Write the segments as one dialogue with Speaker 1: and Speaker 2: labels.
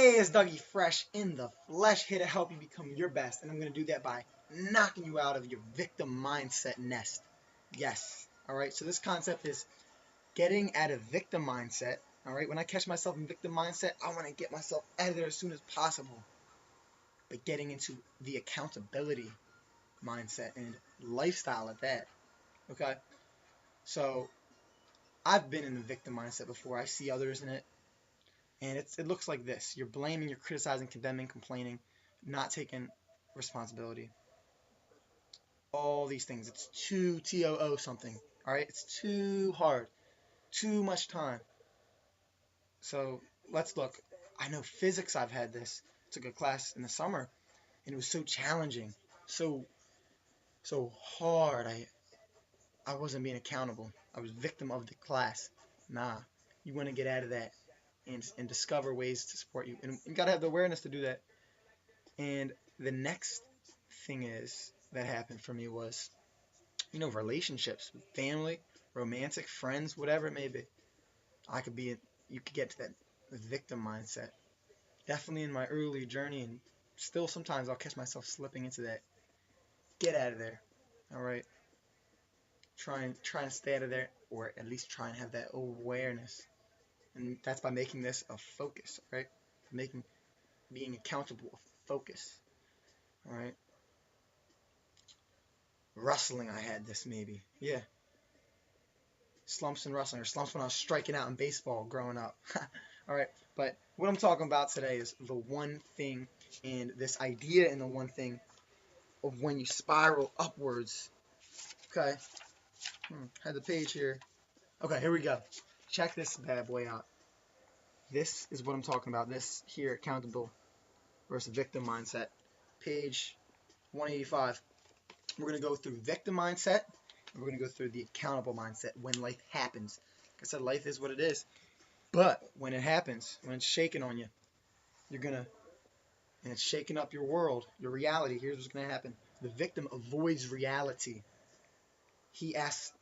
Speaker 1: Hey, it's Dougie Fresh in the flesh, here to help you become your best. And I'm going to do that by knocking you out of your victim mindset nest. Yes. All right. So this concept is getting out of victim mindset. All right. When I catch myself in victim mindset, I want to get myself out of there as soon as possible. But getting into the accountability mindset and lifestyle at that. Okay. So I've been in the victim mindset before. I see others in it. And it looks like this. You're blaming, you're criticizing, condemning, complaining, not taking responsibility. All these things. It's too TOO something. All right? It's too hard. Too much time. So let's look. I know physics, I've had this. Took a class in the summer, and it was so challenging. So hard. I wasn't being accountable. I was victim of the class. Nah. You want to get out of that and discover ways to support you. And you got to have the awareness to do that. And the next thing is that happened for me was, relationships, family, romantic, friends, whatever it may be. I could be, you could get to that victim mindset. Definitely in my early journey, and still sometimes I'll catch myself slipping into that. Get out of there. All right. Try and stay out of there, or at least try and have that awareness. And that's by making this a focus, right? Making being accountable a focus. All right. Wrestling, I had this maybe. Yeah, slumps in wrestling, or slumps when I was striking out in baseball growing up. All right, but what I'm talking about today is the one thing, and this idea in the one thing of when you spiral upwards. Okay, had the page here. Okay, here we go. Check this bad boy out. This is what I'm talking about. This here, accountable versus victim mindset. Page 185. We're going to go through victim mindset, and we're going to go through the accountable mindset when life happens. Like I said, life is what it is. But when it happens, when it's shaking on you, you're going to, and it's shaking up your world, your reality, here's what's going to happen. The victim avoids reality. He asks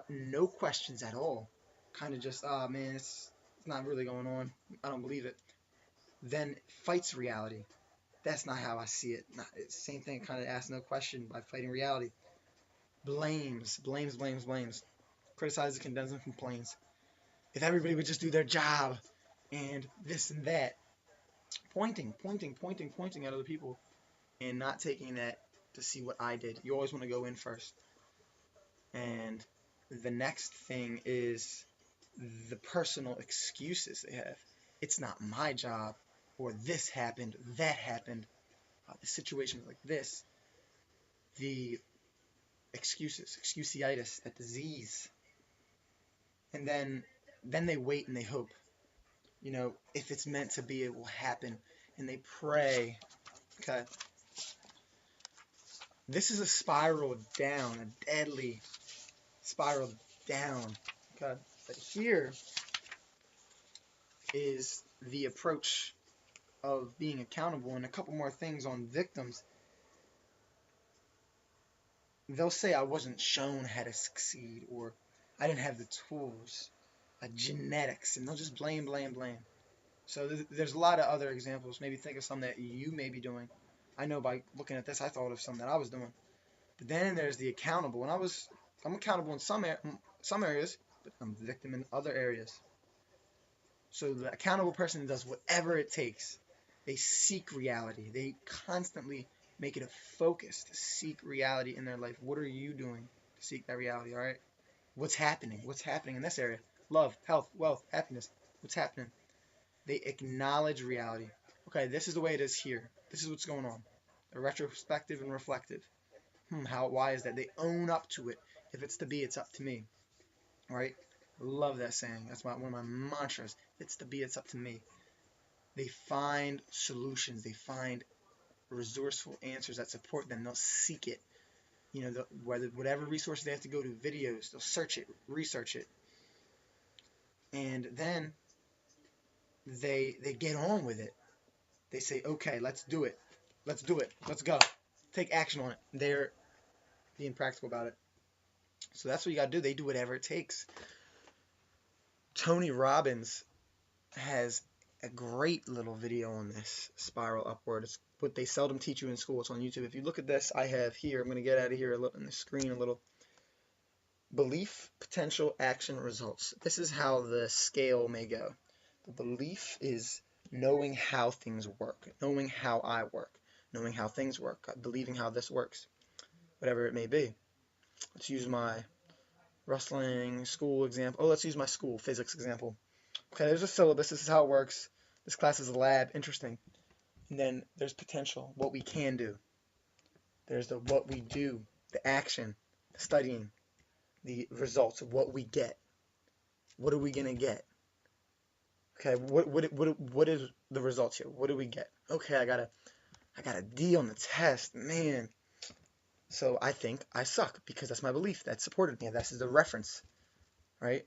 Speaker 1: no questions at all. Kind of just, oh man, it's not really going on. I don't believe it. Then fights reality. That's not how I see it. It's the same thing, kind of asks no question by fighting reality. Blames. Criticizes, condemns, and complains. If everybody would just do their job and this and that. Pointing at other people and not taking that to see what I did. You always want to go in first. And the next thing is the personal excuses they have. It's not my job, or this happened, that happened, the situation was like this. The excuses, excuseitis, that disease. And then they wait and they hope. If it's meant to be, it will happen. And they pray. Okay. This is a spiral down, a deadly spiral down. Okay. But here is the approach of being accountable, and a couple more things on victims. They'll say I wasn't shown how to succeed, or I didn't have the tools, genetics, and they'll just blame. So there's a lot of other examples. Maybe think of some that you may be doing. I know by looking at this, I thought of some that I was doing. But then there's the accountable. And I'm accountable in some areas, but I'm a victim in other areas. So the accountable person does whatever it takes. They seek reality. They constantly make it a focus to seek reality in their life. What are you doing to seek that reality, all right? What's happening? What's happening in this area? Love, health, wealth, happiness. What's happening? They acknowledge reality. Okay, this is the way it is here. This is what's going on. A retrospective and reflective. Why is that? They own up to it. If it's to be, it's up to me. All right? Love that saying. That's one of my mantras. If it's to be, it's up to me. They find solutions. They find resourceful answers that support them. They'll seek it. Whatever resources they have to go to, videos, they'll search it, research it. And then they get on with it. They say, okay, let's do it. Let's go. Take action on it. They're being practical about it. So that's what you got to do. They do whatever it takes. Tony Robbins has a great little video on this spiral upward. It's what they seldom teach you in school. It's on YouTube. If you look at this, I have here, I'm going to get out of here on the screen a little. Belief, potential, action, results. This is how the scale may go. The belief is knowing how things work, knowing how I work, knowing how things work, believing how this works, whatever it may be. Let's use my wrestling school example. Oh, let's use my school physics example. Okay, there's a syllabus. This is how it works. This class is a lab. Interesting. And then there's potential, what we can do. There's the what we do, the action, the studying, the results of what we get. What are we going to get? Okay, what is the results here? What do we get? Okay, I got a D on the test. Man. So I think I suck because that's my belief. That supported me. This is the reference, right?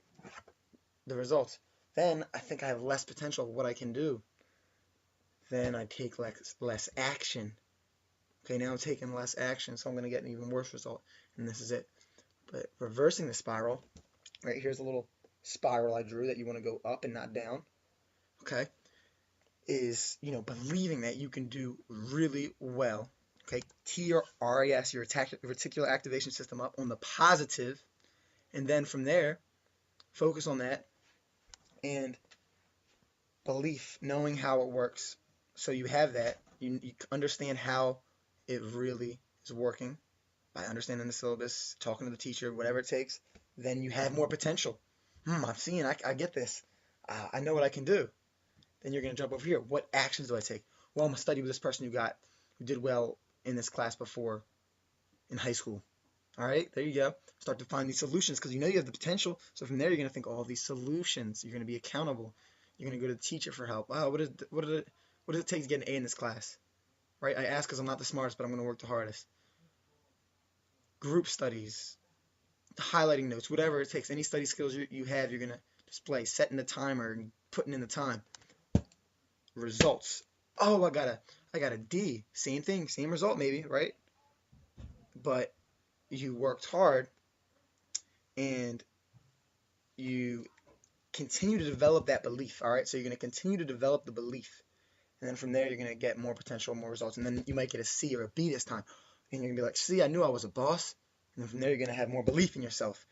Speaker 1: The results. Then I think I have less potential of what I can do. Then I take less action. Okay, now I'm taking less action, so I'm going to get an even worse result. And this is it. But reversing the spiral, right, here's a little spiral I drew that you want to go up and not down. Okay, is, believing that you can do really well. Okay, T your RAS, your reticular activation system up on the positive, and then from there, focus on that, and belief, knowing how it works. So you have that, you understand how it really is working by understanding the syllabus, talking to the teacher, whatever it takes. Then you have more potential. I'm seeing, I get this. I know what I can do. Then you're going to jump over here. What actions do I take? Well, I'm going to study with this person who did well in this class before in high school. All right, there you go. Start to find these solutions because you know you have the potential. So from there, you're going to think all these solutions. You're going to be accountable. You're going to go to the teacher for help. Wow, what does it take to get an A in this class? Right? I ask because I'm not the smartest, but I'm going to work the hardest. Group studies, highlighting notes, whatever it takes. Any study skills you have, you're going to display. Setting the timer and putting in the time. Results. Oh, I got a D. Same thing, same result maybe, right? But you worked hard and you continue to develop that belief, all right? So you're going to continue to develop the belief. And then from there, you're going to get more potential, more results. And then you might get a C or a B this time. And you're going to be like, see, I knew I was a boss. And then from there, you're going to have more belief in yourself.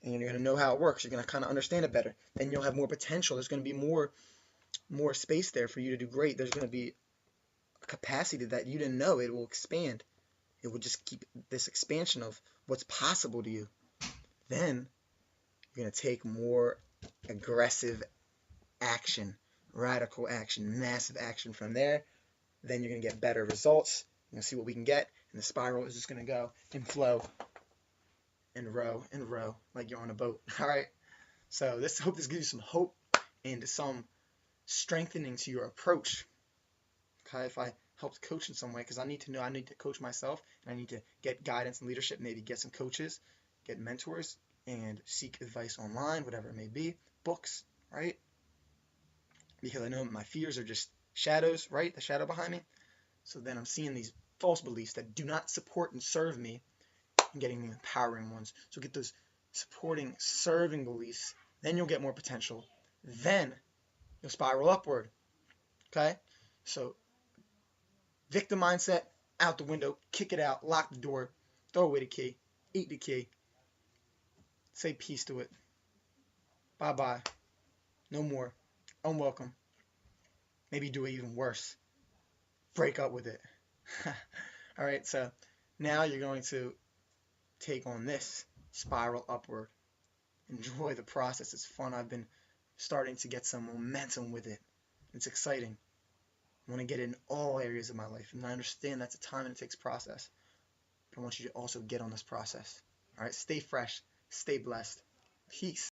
Speaker 1: And you're going to know how it works. You're going to kind of understand it better. Then you'll have more potential. There's going to be more space there for you to do great. There's going to be a capacity that you didn't know. It will expand. It will just keep this expansion of what's possible to you. Then you're going to take more aggressive action, radical action, massive action from there. Then you're going to get better results. You're going to see what we can get. And the spiral is just going to go and flow and row, like you're on a boat. All right. So hope this gives you some hope and some strengthening to your approach. Okay, if I helped coach in some way, because I need to coach myself, and I need to get guidance and leadership, maybe get some coaches, get mentors, and seek advice online, whatever it may be, books, right? Because I know my fears are just shadows, right? The shadow behind me. So then I'm seeing these false beliefs that do not support and serve me, and getting the empowering ones. So get those supporting, serving beliefs, then you'll get more potential. Then you'll spiral upward. Okay? So victim mindset, out the window, kick it out, lock the door, throw away the key, eat the key, say peace to it. Bye-bye. No more. Unwelcome. Maybe do it even worse. Break up with it. All right, so now you're going to take on this spiral upward. Enjoy the process. It's fun. I've been starting to get some momentum with it. It's exciting. I want to get it in all areas of my life. And I understand that's a time and it takes process. But I want you to also get on this process. All right, stay fresh. Stay blessed. Peace.